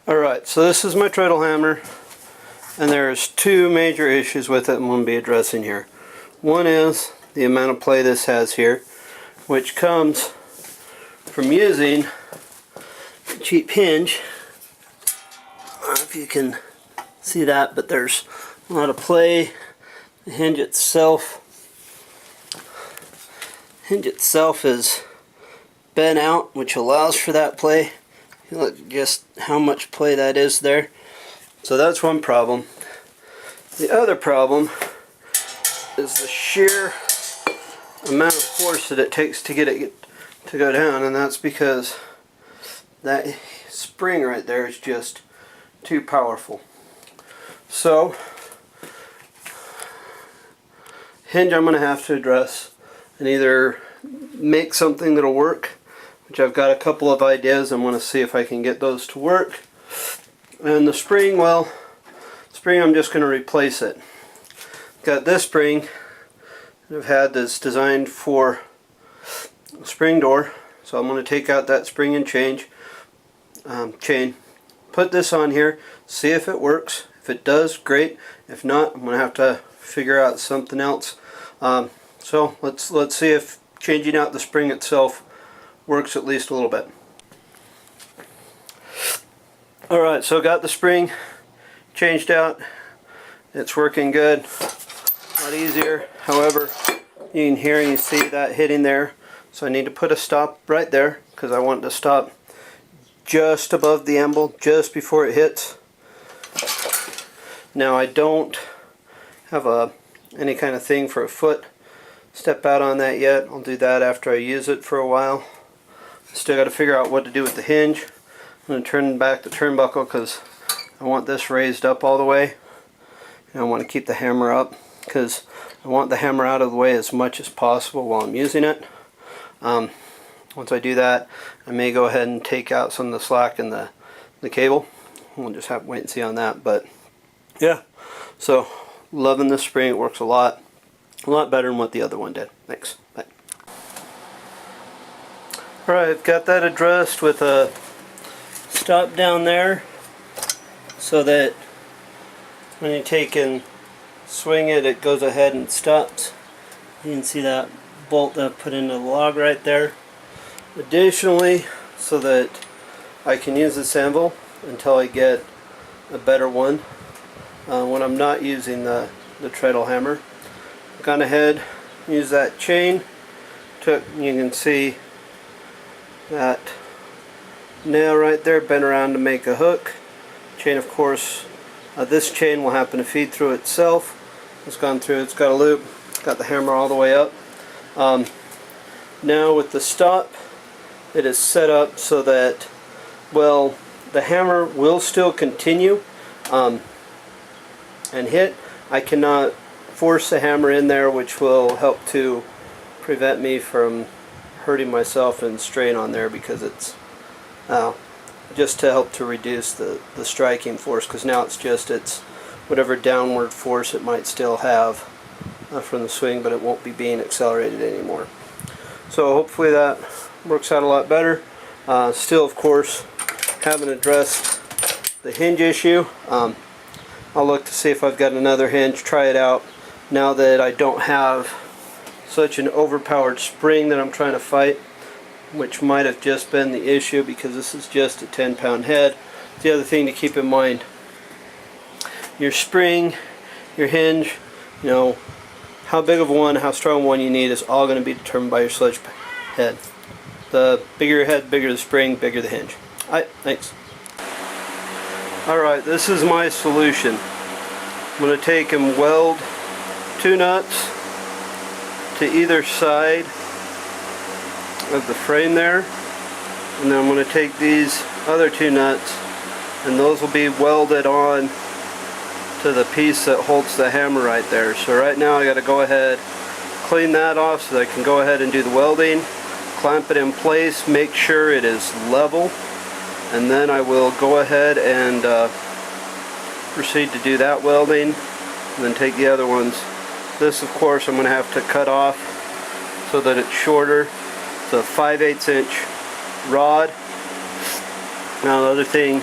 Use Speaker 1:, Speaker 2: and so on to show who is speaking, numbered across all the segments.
Speaker 1: Alright, so this is my treadle hammer, and there's two major issues with it I'm going to be addressing here. One is the amount of play this has here, which comes from using a cheap hinge. I don't know if you can see that, but there's a lot of play. The hinge itself is bent out, which allows for that play. Look just how much play that is there. So that's one problem. The other problem is the sheer amount of force that it takes to get it to go down, and that's because that spring right there is just too powerful. So hinge I'm going to have to address and either make something that'll work, which I've got a couple of ideas. I'm going to see if I can get those to work. And the spring, well, I'm just going to replace it. Got this spring that I've had that's designed for a spring door, so I'm going to take out that spring and chain, put this on here, see if it works. If it does, great. If not, I'm going to have to figure out something else. So let's see if changing out the spring itself works at least a little bit. Alright, so got the spring changed out. It's working good. A lot easier. However, you can hear and you see that hitting there. So I need to put a stop right there because I want to stop just above the anvil, just before it hits. Now I don't have any kind of thing for a foot step out on that yet. I'll do that after I use it for a while. Still got to figure out what to do with the hinge. I'm going to turn back the turnbuckle because I want this raised up all the way. And I want to keep the hammer up because I want the hammer out of the way as much as possible while I'm using it. Once I do that, I may go ahead and take out some of the slack in the cable. We'll just have to wait and see on that. But yeah, so loving this spring. It works a lot better than what the other one did. Thanks. Bye. Alright, I've got that addressed with a stop down there so that when you take and swing it, it goes ahead and stops. You can see that bolt that I put into the log right there. Additionally, so that I can use this anvil until I get a better one when I'm not using the treadle hammer. I've gone ahead, use that chain, you can see that nail right there bent around to make a hook. Chain, of course, this chain will happen to feed through itself. It's gone through, it's got a loop, got the hammer all the way up. Now with the stop, it is set up so that, well, the hammer will still continue and hit. I cannot force the hammer in there, which will help to prevent me from hurting myself and strain on there, because it's just to help to reduce the striking force, because now it's whatever downward force it might still have from the swing, but it won't be being accelerated anymore. So hopefully that works out a lot better. Still, of course, haven't addressed the hinge issue. I'll look to see if I've got another hinge, try it out, now that I don't have such an overpowered spring that I'm trying to fight, which might have just been the issue because this is just a 10-pound head. The other thing to keep in mind, your spring, your hinge, you know, how big of one, how strong one you need is all going to be determined by your sledge head. The bigger your head, bigger the spring, bigger the hinge. Alright, thanks. Alright, this is my solution. I'm going to take and weld 2 nuts to either side of the frame there, and then I'm going to take these other 2 nuts and those will be welded on to the piece that holds the hammer right there. So right now I got to go ahead, clean that off so that I can go ahead and do the welding, clamp it in place, make sure it is level, and then I will go ahead and proceed to do that welding, and then take the other ones. This, of course, I'm going to have to cut off so that it's shorter. It's a 5/8 inch rod. Now the other thing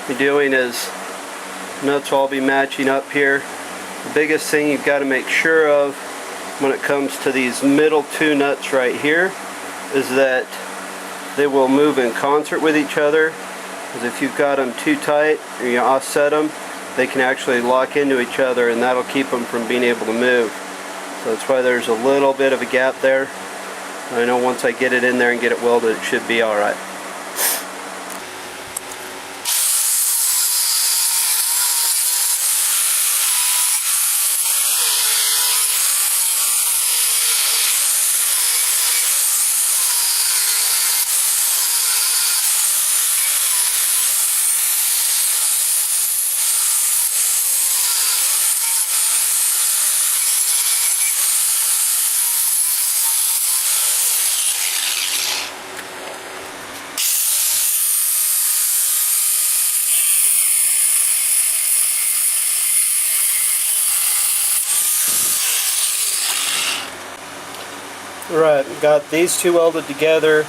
Speaker 1: be doing is nuts will all be matching up here. The biggest thing you've got to make sure of when it comes to these middle two nuts right here is that they will move in concert with each other. Because if you've got them too tight or you offset them, they can actually lock into each other, and that'll keep them from being able to move. So that's why there's a little bit of a gap there. I know once I get it in there and get it welded, it should be alright. Alright, got these two welded together.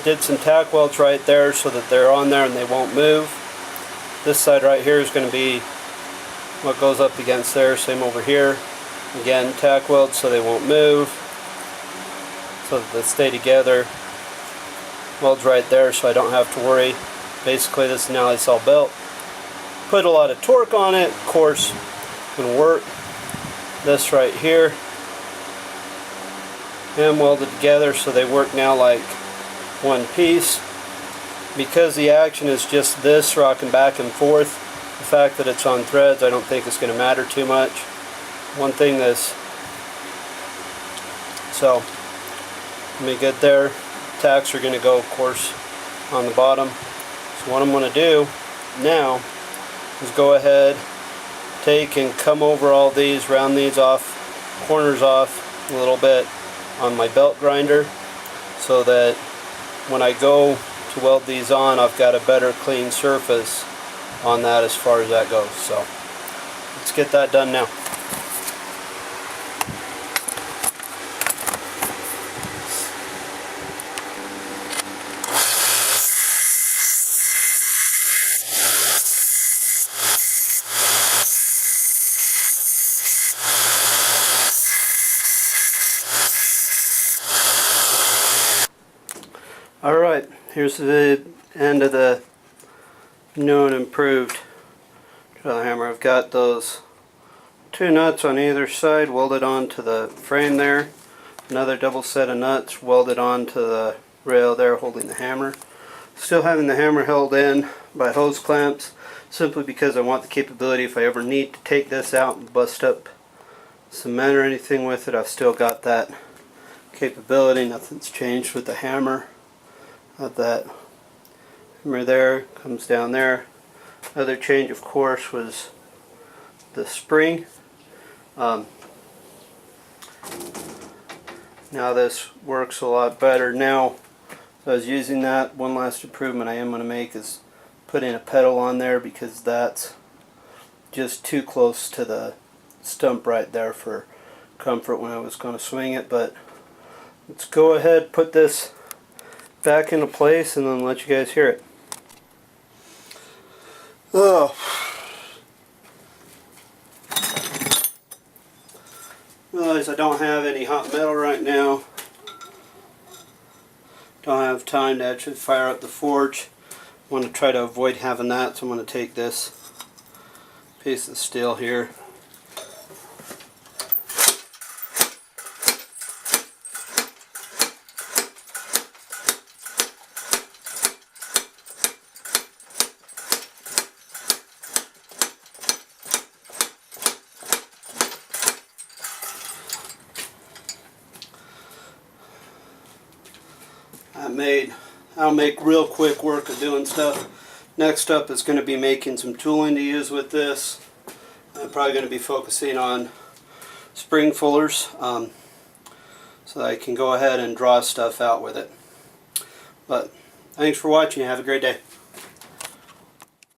Speaker 1: Did some tack welds right there so that they're on there and they won't move. This side right here is going to be what goes up against there. Same over here. Again, tack welds so they won't move, so that they stay together. Welds right there so I don't have to worry. Basically, this is an alley saw belt. Put a lot of torque on it, of course, can work. This right here, and welded together so they work now like one piece. Because the action is just this rocking back and forth, the fact that it's on threads, I don't think it's going to matter too much. One thing is, so let me get there. Tacks are going to go, of course, on the bottom. So what I'm going to do now is go ahead, take and come over all these, round these off, corners off a little bit on my belt grinder, so that when I go to weld these on, I've got a better clean surface on that as far as that goes. So let's get that done now. Alright, here's the end of the new and improved treadle hammer. I've got those two nuts on either side welded onto the frame there. Another double set of nuts welded onto the rail there holding the hammer. Still having the hammer held in by hose clamps, simply because I want the capability, if I ever need to take this out and bust up cement or anything with it, I've still got that capability. Nothing's changed with the hammer. Got that hammer there, comes down there. Other change, of course, was the spring. Now this works a lot better. Now, so I was using that. One last improvement I am going to make is putting a pedal on there, because that's just too close to the stump right there for comfort when I was going to swing it. But let's go ahead, put this back into place, and then let you guys hear it. Oh. Realize I don't have any hot metal right now. Don't have time to actually fire up the forge. I want to try to avoid having that, so I'm going to take this piece of steel here. I'll make real quick work of doing stuff. Next up is going to be making some tooling to use with this. I'm probably going to be focusing on spring fullers, so that I can go ahead and draw stuff out with it. But thanks for watching. Have a great day.